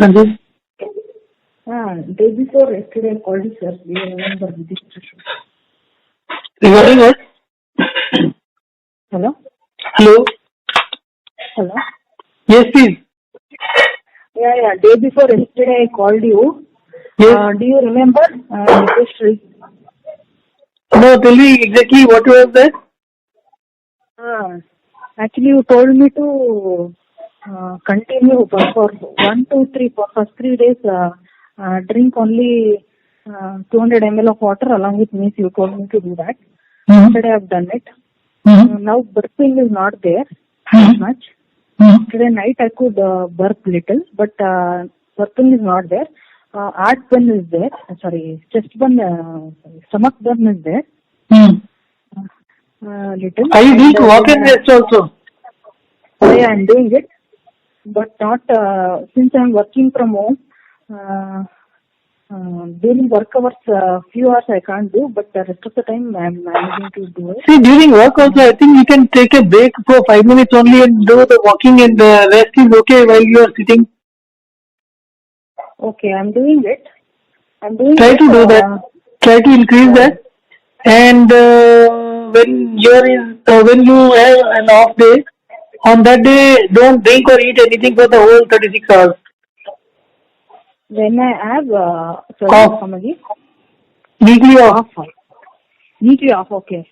हाँ जी. Day before yesterday I called you, sir. Do you remember this issue? Regarding what? Hello? Hello. Hello? Yes, please. Yeah. Day before yesterday I called you. Yes. Do you remember Niteshri? No, tell me exactly what was that. Actually, you told me to continue for 1, 2, 3 for first 3 days. Drink only 200 ml of water along with meals. You told me to do that. Yesterday I have done it. Now burping is not there much. Today night I could burp little, but burping is not there. Heart burn is there. Chest burn, stomach burn is there. Little. Are you doing walk and rest also? Yeah, I'm doing it, but not since I'm working from home. During work hours, few hours I can't do, but the rest of the time I'm managing to do it. See, during work also, I think you can take a break for 5 minutes only and do the walking, and the rest is okay while you are sitting. Okay, I'm doing it. Try to do that. Try to increase that. And when you have an off day, on that day, don't drink or eat anything for the whole 36 hours. When I have Off. Weekly off. Weekly off, okay.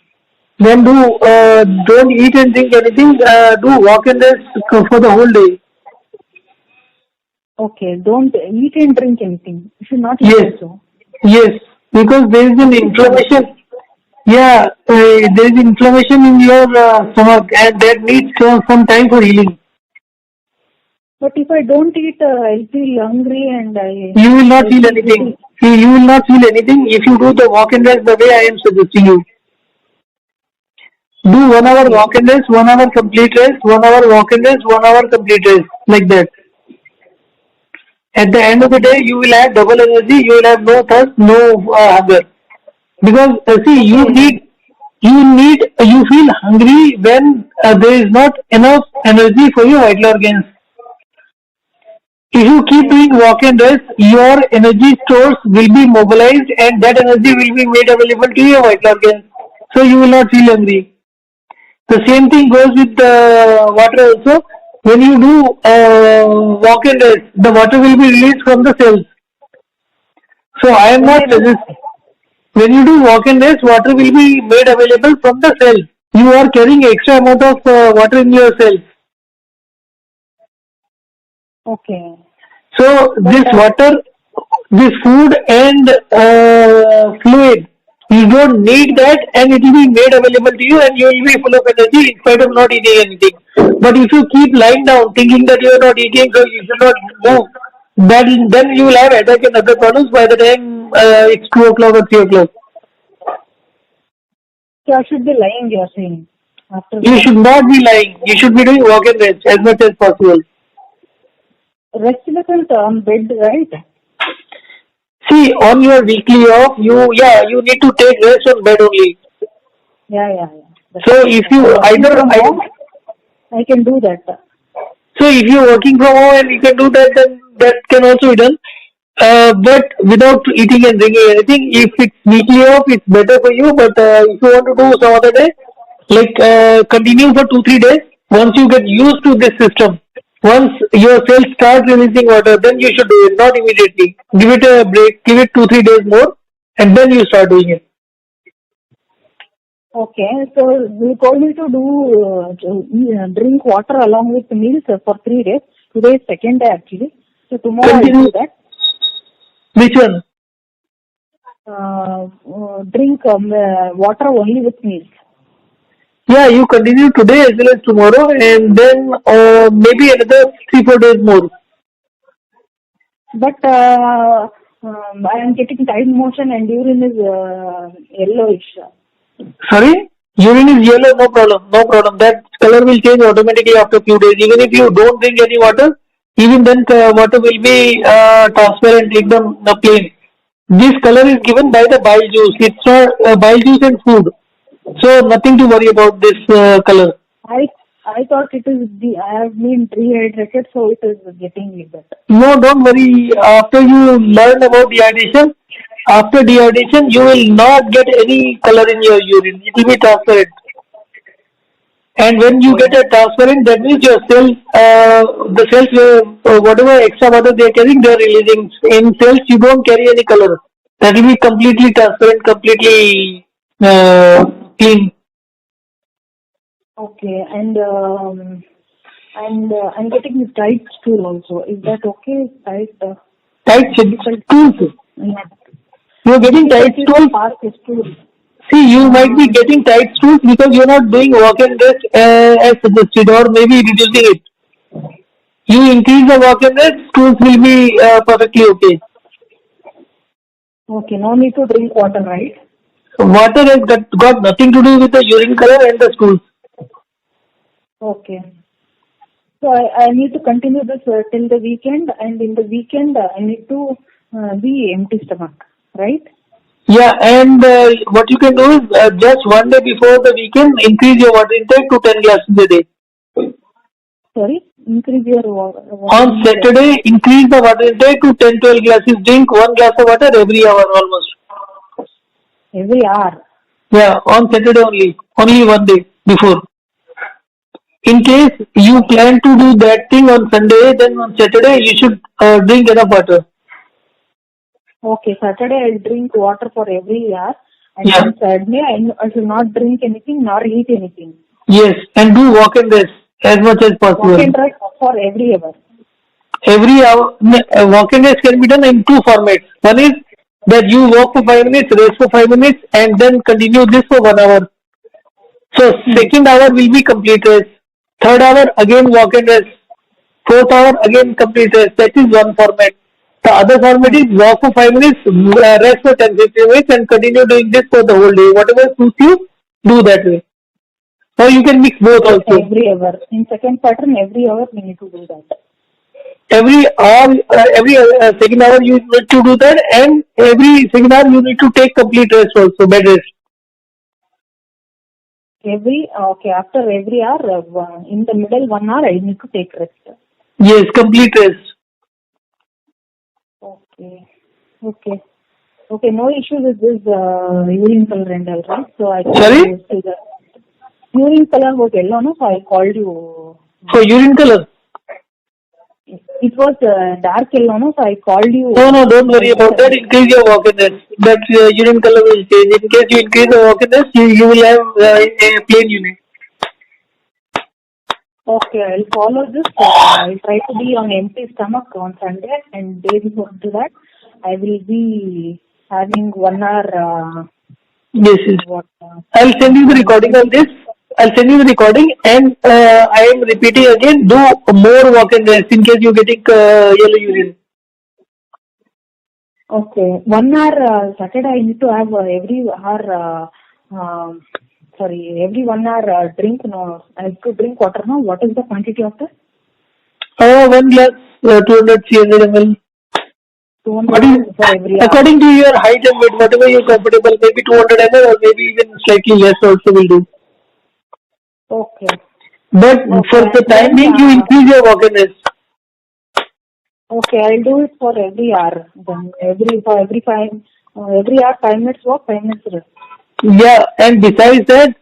Then don't eat and drink anything. Do walk and rest for the whole day. Okay, don't eat and drink anything. You should not eat also. Yes, because there is an inflammation. Yeah, there is inflammation in your stomach, and that needs some time for healing. But if I don't eat, I'll feel hungry and You will not feel anything. See, you will not feel anything if you do the walk and rest the way I am suggesting you. Do 1 hour walk and rest, 1 hour complete rest, 1 hour walk and rest, 1 hour complete rest, like that. At the end of the day, you will have double energy. You will have no thirst, no hunger. Because see, you feel hungry when there is not enough energy for your vital organs. If you keep doing walk and rest, your energy stores will be mobilized, and that energy will be made available to your vital organs. So you will not feel hungry. The same thing goes with the water also. When you do walk and rest, the water will be released from the cells. So I am not suggesting. When you do walk and rest, water will be made available from the cells. You are carrying extra amount of water in your cells. Okay. So this water, this food and fluid, you don't need that, and it will be made available to you, and you will be full of energy in spite of not eating anything. But if you keep lying down thinking that you are not eating, so you should not move, then you will have headache and other problems by the time it's 2 o'clock or 3 o'clock. So I should be lying, you are saying? You should not be lying. You should be doing walk and rest as much as possible. Rest isn't on bed, right? See, on your weekly off, you need to take rest on bed only. Yeah. So if you I can do that. So if you are working from home and you can do that, then that can also be done. But without eating and drinking anything, if it's weekly off, it's better for you. But if you want to do some other day, like continue for 2-3 days. Once you get used to this system, once your cells start releasing water, then you should do it, not immediately. Give it a break, give it 2-3 days more, and then you start doing it. Okay, so you told me to do drink water along with meals for 3 days. Today is 2nd day actually. So tomorrow I will do that. Which one? Drink water only with meals. Yeah, you continue today as well as tomorrow, and then maybe another 3-4 days more. But I am getting tight motion and urine is yellowish. Sorry? Urine is yellow, no problem. That color will change automatically after a few days. Even if you don't drink any water, even then water will be transparent, ekdam plain. This color is given by the bile juice. It's not bile juice and food. So nothing to worry about this color. I thought it is I have been dehydrated, so it is getting like that. No, don't worry. After you learn about dehydration, you will not get any color in your urine. It will be transparent. And when you get Okay. a transparent, that means your cells, the cells, whatever extra water they are carrying, they are releasing. In cells, you don't carry any color. That will be completely transparent, completely clean. Okay. And I'm getting the tight stool also. Is that okay? Tight. Tight Difficult. stools. Yeah. You are getting tight Difficulty to stools. pass the stool. See, you might be getting tight stools because you're not doing walk and rest as suggested, or maybe reducing it. You increase the walk and rest, stools will be perfectly okay. Okay. No need to drink water, right? Water has got nothing to do with the urine color and the stools. Okay. So I need to continue this till the weekend, and in the weekend I need to be empty stomach, right? Yeah, and what you can do is just one day before the weekend, increase your water intake to 10 glasses a day. Sorry, increase your water On intake. Saturday, increase the water intake to 10-12 glasses. Drink 1 glass of water every hour almost. Every hour. Yeah, on Saturday only one day before. In case you plan to do that thing on Sunday, then on Saturday you should drink enough water. Okay, Saturday I'll drink water for every hour, and Yeah. on Sunday I should not drink anything nor eat anything. Yes, and do walk and rest as much as possible. Walk and rest for every hour. Every hour, walk and rest can be done in two formats. One is that you walk for 5 minutes, rest for 5 minutes, and then continue this for 1 hour. So second hour will be complete rest. Third hour again walk and rest. Fourth hour again complete rest. That is one format. The other format is walk for 5 minutes, rest for 10-15 minutes, and continue doing this for the whole day. Whatever suits you, do that way. Or you can mix both also. Every hour. In second pattern, every hour we need to do that. Every second hour you need to do that, and every second hour you need to take complete rest also, bed rest. After every hour, in the middle 1 hour I need to take rest. Yes, complete rest. Okay, no issue with this urine color and all, right? So I Sorry? the urine color was yellow, no? So I called you. For urine color? It was dark yellow, no? So I called you. No, don't worry about that. Increase your walk and rest. That urine color will change. In case you increase the walk and rest, you will have a plain urine. Okay, I'll follow this. I'll try to be on empty stomach on Sunday, and day before to that, I will be having 1 hour. Yes. I'll send you the recording of this. I'll send you the recording, and I am repeating again, do more walk and rest in case you're getting yellow urine. Okay, 1 hour Saturday I need to have every hour. Every 1 hour drink. No, I have to drink water. No, what is the quantity of that? 1 glass, 200 300 ml. 200 for every hour. According to your height and weight, whatever you're comfortable, maybe 200 ml or maybe even slightly less also will do. Okay. But for the time being, you increase your walk and rest. Okay, I'll do it for every hour. Then every hour 5 minutes walk, 5 minutes rest. Yeah, and besides that,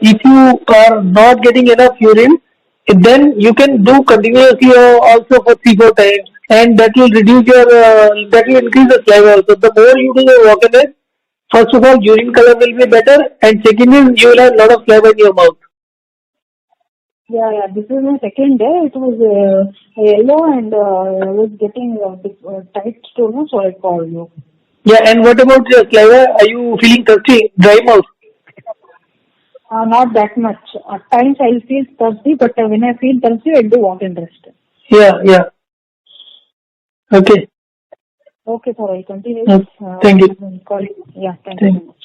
if you are not getting enough urine, then you can do continuously also for 3-4 times, and that will reduce that will increase the saliva also. The more you do the walk and rest, first of all, urine color will be better, and second is you will have a lot of saliva in your mouth. Yeah, this is my second day. It was yellow, and I was getting tight stool, so I called you. Yeah, and what about your saliva? Are you feeling thirsty, dry mouth? Not that much. At times I'll feel thirsty, but when I feel thirsty, I'll do walk and rest. Yeah. Okay. Okay, sir. I'll continue. Thank you. Yeah, thank you so much.